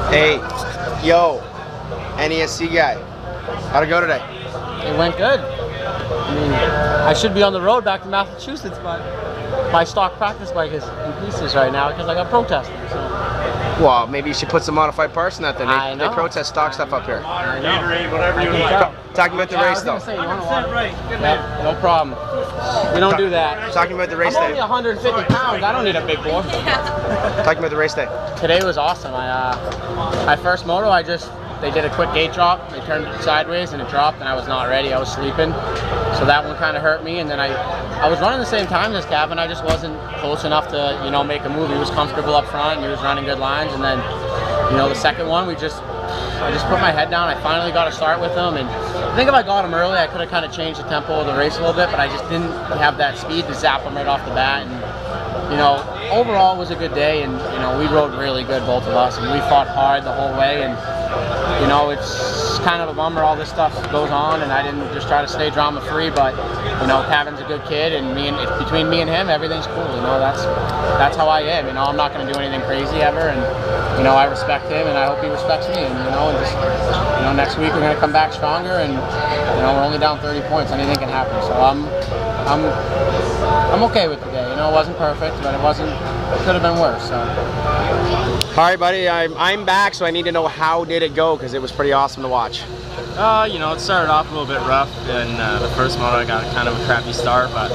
Hey, yo, NESC guy. How'd it go today? It went good. I mean, I should be on the road back to Massachusetts, but my stock practice bike is in pieces right now because I got protesting. So. Well, maybe you should put some modified parts in that then. They protest stock stuff up here. I know. Whatever you like. Talking about the race though. Say, right. Yep, no problem. We don't do that. Talking about the race I'm day. only 150 pounds. I don't need a big boy. Talking about the race day. Today was awesome. My first moto, they did a quick gate drop. They turned it sideways and it dropped, and I was not ready. I was sleeping, so that one kind of hurt me. And then I was running the same time as Gavin. I just wasn't close enough to make a move. He was comfortable up front, and he was running good lines. And then the second one, I just put my head down. I finally got a start with him, and I think if I got him early, I could have kind of changed the tempo of the race a little bit. But I just didn't have that speed to zap him right off the bat. And overall it was a good day, and we rode really good, both of us, and we fought hard the whole way. And it's kind of a bummer all this stuff goes on, and I didn't just try to stay drama free, but Kevin's a good kid, and between me and him, everything's cool. That's how I am. I'm not going to do anything crazy ever, and I respect him, and I hope he respects me. And next week we're going to come back stronger, and we're only down 30 points. Anything can happen. So I'm okay with the day. It wasn't perfect, but it could have been worse. So. All right, buddy, I'm back, so I need to know how did it go, because it was pretty awesome to watch. It started off a little bit rough. In the first moto, I got kind of a crappy start, but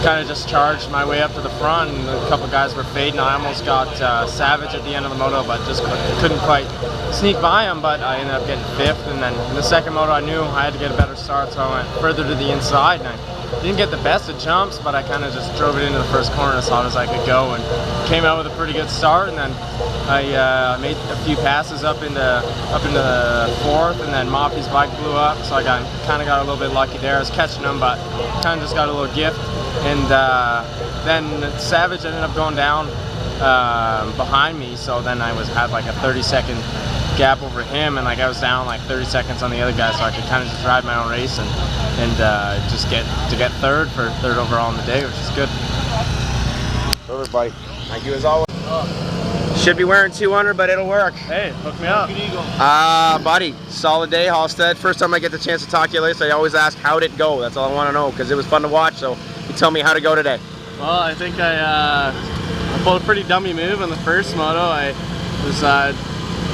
kind of just charged my way up to the front, and a couple guys were fading. I almost got Savage at the end of the moto, but just couldn't quite sneak by him, but I ended up getting 5th. And then in the second moto, I knew I had to get a better start, so I went further to the inside, and I didn't get the best of jumps, but I kind of just drove it into the first corner as hard as I could go, and came out with a pretty good start. And then I made a few passes up into the 4th, and then Moppy's bike blew up, so I kind of got a little bit lucky there. I was catching him, but kind of just got a little gift. And then Savage ended up going down behind me, so then I had like a 30-second gap over him, and I was down like 30 seconds on the other guy, so I could kind of just ride my own race and just get third overall in the day, which is good. Perfect, buddy. Thank you as always. Should be wearing 200, but it'll work. Hey, hook me up. Buddy, solid day, Halstead. First time I get the chance to talk to you later, so I always ask how'd it go. That's all I want to know, because it was fun to watch. So you tell me how to go today. Well, I think I pulled a pretty dummy move on the first moto. I was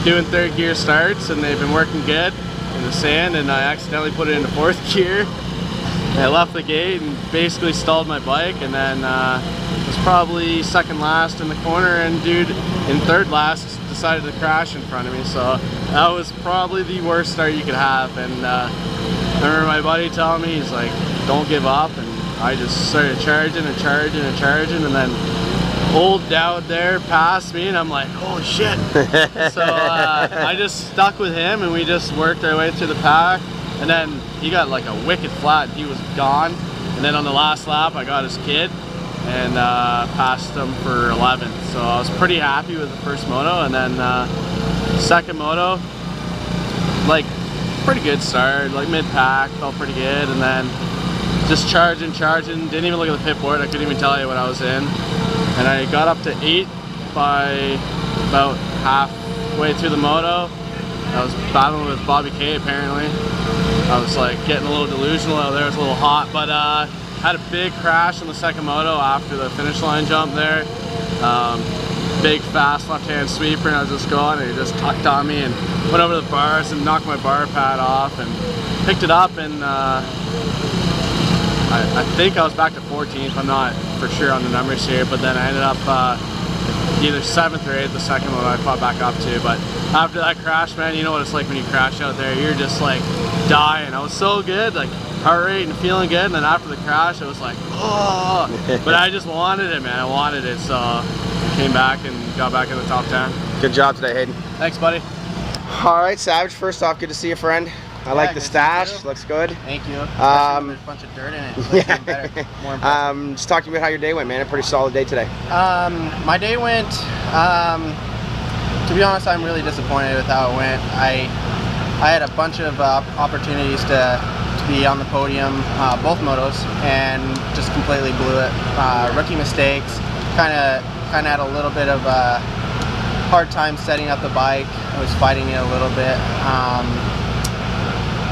doing 3rd gear starts, and they've been working good in the sand, and I accidentally put it into 4th gear. And I left the gate and basically stalled my bike, and then was probably second last in the corner, and dude in 3rd last decided to crash in front of me. So that was probably the worst start you could have. And I remember my buddy telling me, he's like, don't give up, and I just started charging and charging and charging, and then old Dowd there passed me, and I'm like, oh shit. So I just stuck with him, and we just worked our way through the pack, and then he got like a wicked flat, and he was gone. And then on the last lap I got his kid and passed him for 11th, so I was pretty happy with the first moto. And then second moto, like pretty good start, like mid-pack, felt pretty good, and then just charging, didn't even look at the pit board. I couldn't even tell you what I was in. And I got up to 8 by about halfway through the moto. I was battling with Bobby K apparently. I was like getting a little delusional out there, it was a little hot, but had a big crash on the second moto after the finish line jump there. Big fast left-hand sweeper, and I was just going, and he just tucked on me and went over the bars and knocked my bar pad off, and picked it up, and I think I was back to 14th, I'm not for sure on the numbers here, but then I ended up either 7th or 8th the second one I fought back up to. But after that crash, man, you know what it's like when you crash out there, you're just like dying. I was so good, like heart rate and feeling good, and then after the crash, it was like, oh, but I just wanted it, man, I wanted it, so I came back and got back in the top 10. Good job today, Hayden. Thanks, buddy. All right, Savage, first off, good to see you, friend. I like the stash, looks good. Thank you. There's a bunch of dirt in it. So yeah. Better, more impressive. Just talk to me about how your day went, man. A pretty solid day today. My day went, to be honest, I'm really disappointed with how it went. I had a bunch of opportunities to be on the podium, both motos, and just completely blew it. Rookie mistakes, kind of had a little bit of hard time setting up the bike. I was fighting it a little bit.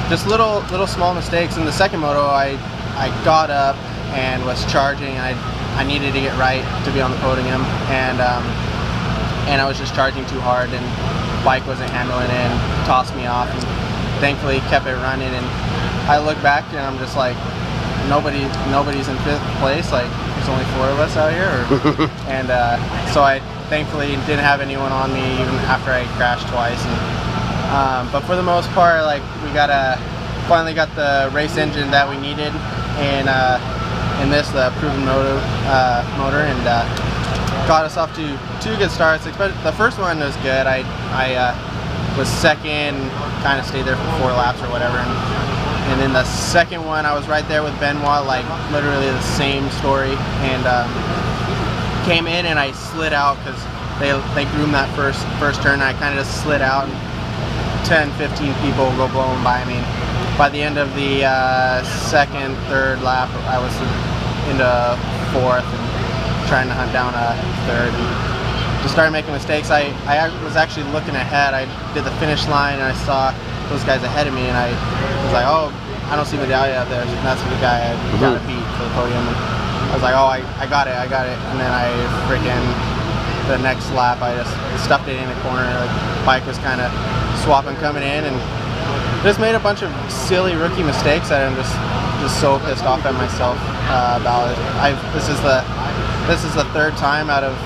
Just little small mistakes. In the second moto, I got up and was charging. I needed to get right to be on the podium, and I was just charging too hard, and bike wasn't handling it and tossed me off, and thankfully kept it running. And I look back and I'm just like, nobody's in 5th place. Like, there's only 4 of us out here, and so I thankfully didn't have anyone on me even after I crashed twice. And, but for the most part, like, we finally got the race engine that we needed in this, the proven motor, and got us off to 2 good starts. But the first one was good. I was second, kind of stayed there for 4 laps or whatever. And then the second one, I was right there with Benoit, like literally the same story, and came in and I slid out because they groomed that first turn. And I kind of just slid out, and 10, 15 people go blowing by me. By the end of the second, third lap, I was into 4th and trying to hunt down a 3rd. And just started making mistakes. I was actually looking ahead. I did the finish line and I saw those guys ahead of me, and I was like, oh, I don't see Medallia out there. And that's the guy I got to beat for the podium. And I was like, oh, I got it. And then I freaking, the next lap, I just stuffed it in the corner. Like, bike was kind of swapping coming in, and just made a bunch of silly rookie mistakes that I'm just so pissed off at myself about it. This is the 3rd time out of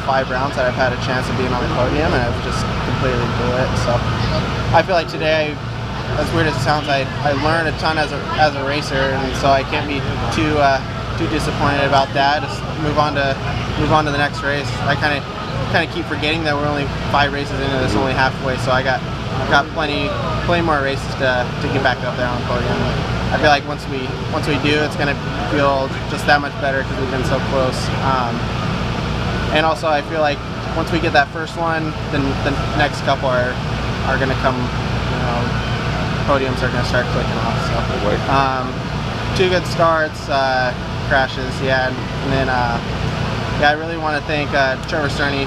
5 rounds that I've had a chance of being on the podium, and I've just completely blew it. So I feel like today, as weird as it sounds, I learned a ton as a racer, and so I can't be too disappointed about that. Just move on to the next race. I kind of keep forgetting that we're only 5 races into this, only halfway. So I got plenty more races to get back up there on the podium. I feel like once we do, it's gonna feel just that much better because we've been so close. And also, I feel like once we get that first one, then the next couple are gonna come. You know, podiums are gonna start clicking off. So 2 good starts, crashes, yeah, and then yeah, I really want to thank Trevor Sterney.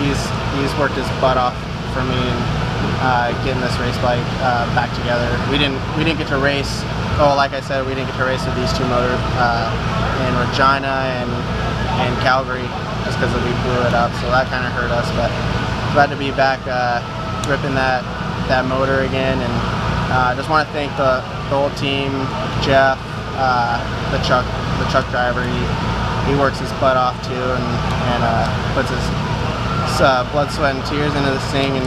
He's worked his butt off for me and getting this race bike back together. We didn't get to race. Oh, like I said, we didn't get to race with these 2 motors in Regina and Calgary just because we blew it up. So that kind of hurt us. But glad to be back ripping that motor again. And I just want to thank the whole team, Jeff, the truck driver. He works his butt off too, and puts his blood, sweat, and tears into this thing. And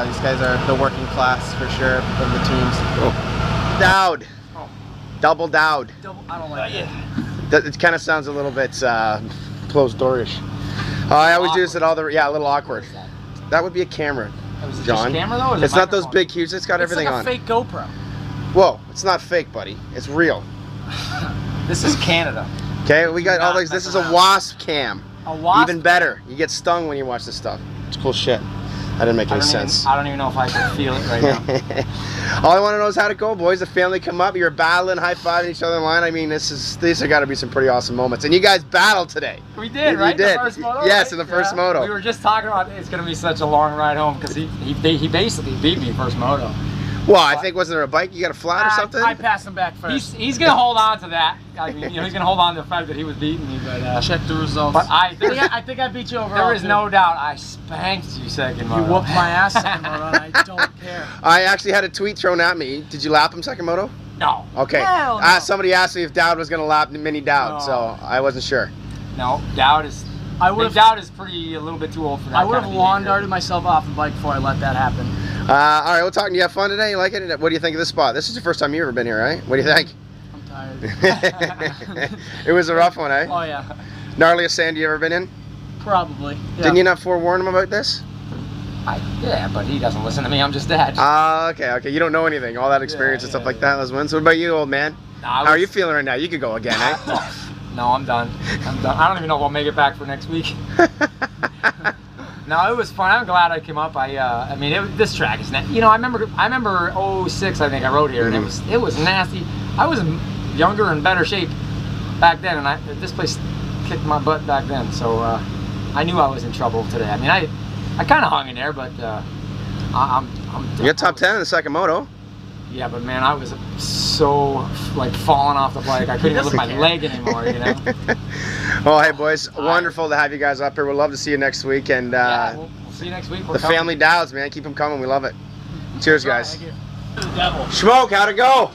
these guys are the working class for sure of the teams. Oh. Dowd. Oh. Double Dowd. I don't like it. It kind of sounds a little bit closed doorish. I always do this at all the, a little awkward. That would be a camera, John. Camera though? Or it's not those big huge. It's got everything on. It's like a fake GoPro. Whoa, it's not fake, buddy. It's real. This is Canada. Okay, we got all these. This is a WaspCam. A Wasp? Even better. You get stung when you watch this stuff. It's cool shit. That didn't make any sense. I don't even know if I can feel it right now. All I want to know is how'd it go, boys. The family come up. You're battling, high-fiving each other in line. I mean, these have got to be some pretty awesome moments. And you guys battled today. We did, right? You did. The first moto, yes, right? in the first moto. We were just talking about it's going to be such a long ride home because he basically beat me first moto. Well, I think, wasn't there a bike you got a flat or something? I passed him back first. He's going to hold on to that. I mean, he's going to hold on to the fact that he was beating me. But check the results. But I think I beat you over. There is no doubt. I spanked you second moto. You whooped my ass second moto, and I don't care. I actually had a tweet thrown at me. Did you lap him second moto? No. Okay. Hell no. Somebody asked me if Dowd was going to lap Mini Dowd, so I wasn't sure. No, Dowd is. Dowd is a little bit too old for that. I would have lawn darted myself off the bike before I let that happen. All right, we're talking. You have fun today? You like it? What do you think of this spot? This is the first time you've ever been here, right? What do you think? I'm tired. It was a rough one, eh? Oh yeah. Gnarliest sand you ever been in? Probably. Yeah. Didn't you not forewarn him about this? Yeah, but he doesn't listen to me. I'm just dad. Okay. You don't know anything. All that experience and stuff like that. Those wins. What about you, old man? How are you feeling right now? You could go again, eh? No, I'm done. I don't even know if I'll make it back for next week. No, it was fun. I'm glad I came up. I mean, this track is nasty. You know, I remember 06, I think I rode here, and it was nasty. I was in younger and better shape back then, and this place kicked my butt back then. So I knew I was in trouble today. I mean, I kind of hung in there, but I'm You got top 10 in the second moto. Yeah, but man, I was so like falling off the bike. I couldn't even lift my leg anymore, you know. Well, hey boys, wonderful to have you guys up here. We'd love to see you next week, and yeah, we'll see you next week. The family Dowds, man, keep them coming. We love it. Cheers, guys. Thank you. Devil. Smoke, how'd it go?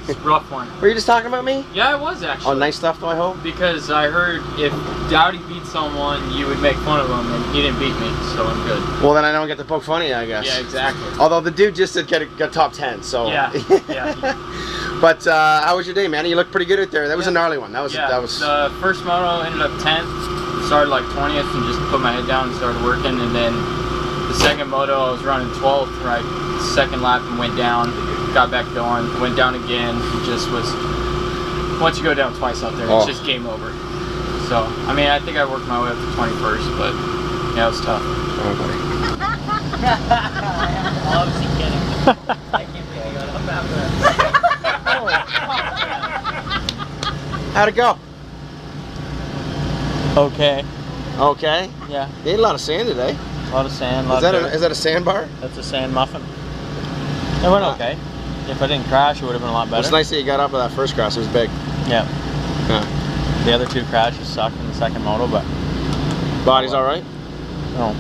It's a rough one. Were you just talking about me? Yeah, it was actually. Oh, nice stuff, though, I hope? Because I heard if Dowdy beat someone, you would make fun of him, and he didn't beat me, so I'm good. Well, then I don't get to poke fun at you, I guess. Yeah, exactly. Although the dude just did get top 10, so. Yeah, yeah. But how was your day, man? You looked pretty good out there. That was a gnarly one. That was. The first moto ended up 10th, started like 20th, and just put my head down and started working, and then the second moto I was running 12th, right, second lap and went down. Got back going, went down again. It just was, once you go down twice out there, it's just game over. So, I mean, I think I worked my way up to 21st, but yeah, it was tough. Oh, buddy. Obviously kidding. I keep getting up after. How'd it go? Okay. Okay. Yeah. You ate a lot of sand today. A lot of sand. Is that a sandbar? That's a sand muffin. It went okay. If I didn't crash, it would have been a lot better. It's nice that you got up with that first crash. It was big. Yeah. Yeah. The other two crashes sucked in the second moto, but Body's all right? no,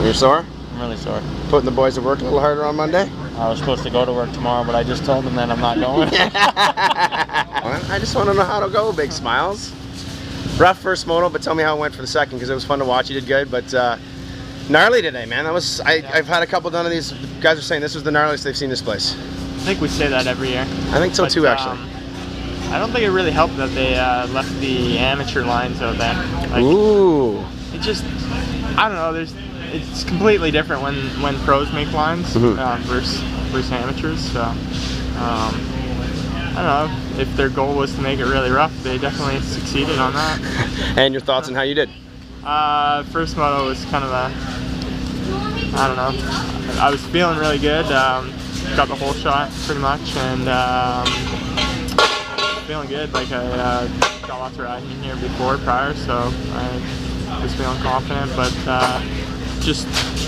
You're sore? I'm really sore. Putting the boys to work a little harder on Monday? I was supposed to go to work tomorrow, but I just told them that I'm not going. I just want to know how to go, Big Smiles. Rough first moto, but tell me how it went for the second, because it was fun to watch. You did good, but gnarly today, man. That was I've had a couple done of these. Guys are saying this was the gnarliest they've seen this place. I think we say that every year. I think so too, actually. I don't think it really helped that they left the amateur lines out there. Like, ooh. It just, I don't know. It's completely different when pros make lines versus amateurs. So I don't know. If their goal was to make it really rough, they definitely succeeded on that. And your thoughts on how you did? First moto was kind of a, I don't know. I was feeling really good. Got the whole shot pretty much, and feeling good. Like I got lots of riding in here prior, so I was feeling confident. But just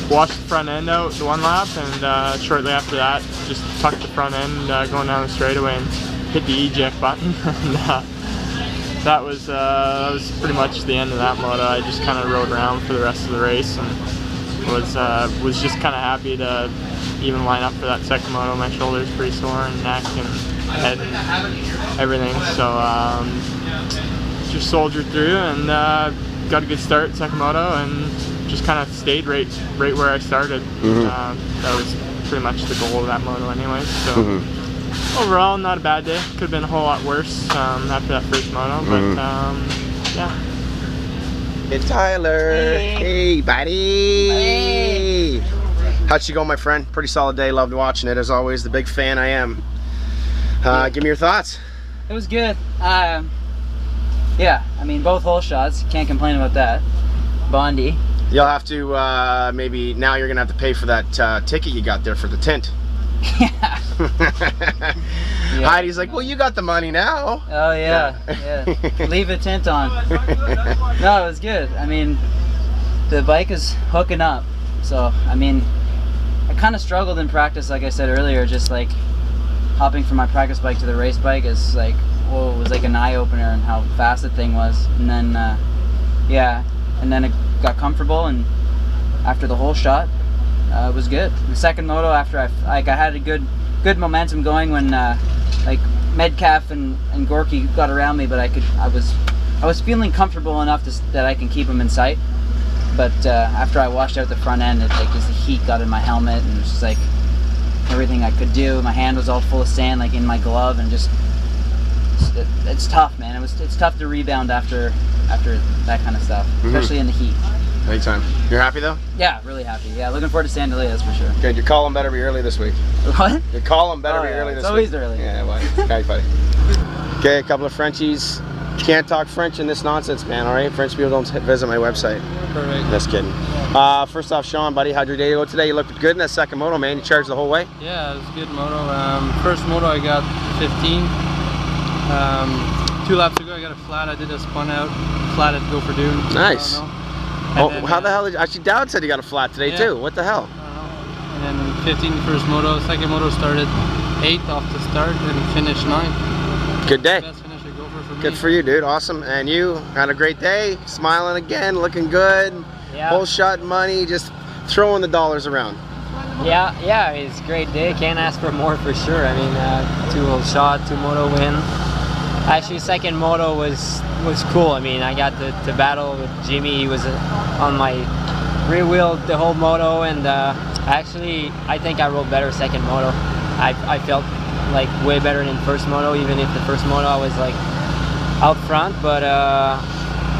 washed the front end out the one lap, and shortly after that, just tucked the front end going down the straightaway and hit the eject button. And, that was pretty much the end of that moto. I just kind of rode around for the rest of the race and was just kind of happy to even line up for that second moto. My shoulder's pretty sore and neck and head and everything. So just soldiered through and got a good start second moto and just kind of stayed right where I started. That was pretty much the goal of that moto anyway. So. Overall, not a bad day. Could have been a whole lot worse after that first moto, but yeah. Hey Tyler. Hey buddy. Hey. How'd she go, my friend? Pretty solid day. Loved watching it as always. The big fan I am. Give me your thoughts. It was good. Yeah, I mean both hole shots. Can't complain about that. Bondi. You'll have to maybe now you're gonna have to pay for that ticket you got there for the tint. Yeah. Heidi's like, well, you got the money now. Oh yeah, yeah. Leave a tint on. No, it was good. I mean, the bike is hooking up. So, I mean, I kind of struggled in practice, like I said earlier, just like hopping from my practice bike to the race bike is like, whoa, it was like an eye-opener and how fast the thing was. And then, yeah, and then it got comfortable, and after the whole shot, it was good. The second moto, after I had a good momentum going when like Metcalf and Gorky got around me, but I was feeling comfortable enough that I can keep them in sight. But after I washed out the front end, it like as the heat got in my helmet and it was just like everything I could do. My hand was all full of sand, like in my glove, and just it's tough, man. It's tough to rebound after that kind of stuff, especially in the heat. Anytime. You're happy though? Yeah, really happy. Yeah, looking forward to Sand Delay, that's for sure. Good. Your column better be early this week. What? Your column better be early this week. It's always early. Yeah, well, okay, buddy. Okay, a couple of Frenchies. Can't talk French in this nonsense, man. All right, French people don't visit my website. Perfect. Just kidding. First off, Sean, buddy, how'd your day go today? You looked good in that second moto, man. You charged the whole way. Yeah, it was a good moto. First moto I got 15. 2 laps ago I got a flat. I did a spun out flat at Gopher. Nice. Oh, then, how the hell did you, actually Dowd said you got a flat today yeah. too. What the hell? And then 15 first moto. Second moto started 8th off the start and finished 9th. Good day. Best finish at Gopher for me. Good for you, dude. Awesome. And you had a great day. Smiling again, looking good. Yeah. Whole shot money, just throwing the dollars around. Yeah, it's a great day. Can't ask for more for sure. I mean, 2-hole shot, 2-moto win. Actually, second moto was cool. I mean, I got to battle with Jimmy. He was on my rear wheel the whole moto, and actually, I think I rode better second moto. I felt like way better than first moto, even if the first moto I was like out front. But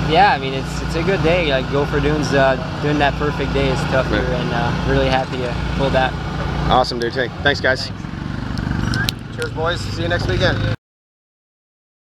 yeah, I mean, it's a good day. Like Gopher doing that perfect day is tough here, and really happy to pull that. Awesome, dude. Thanks, guys. Cheers, boys. See you next weekend.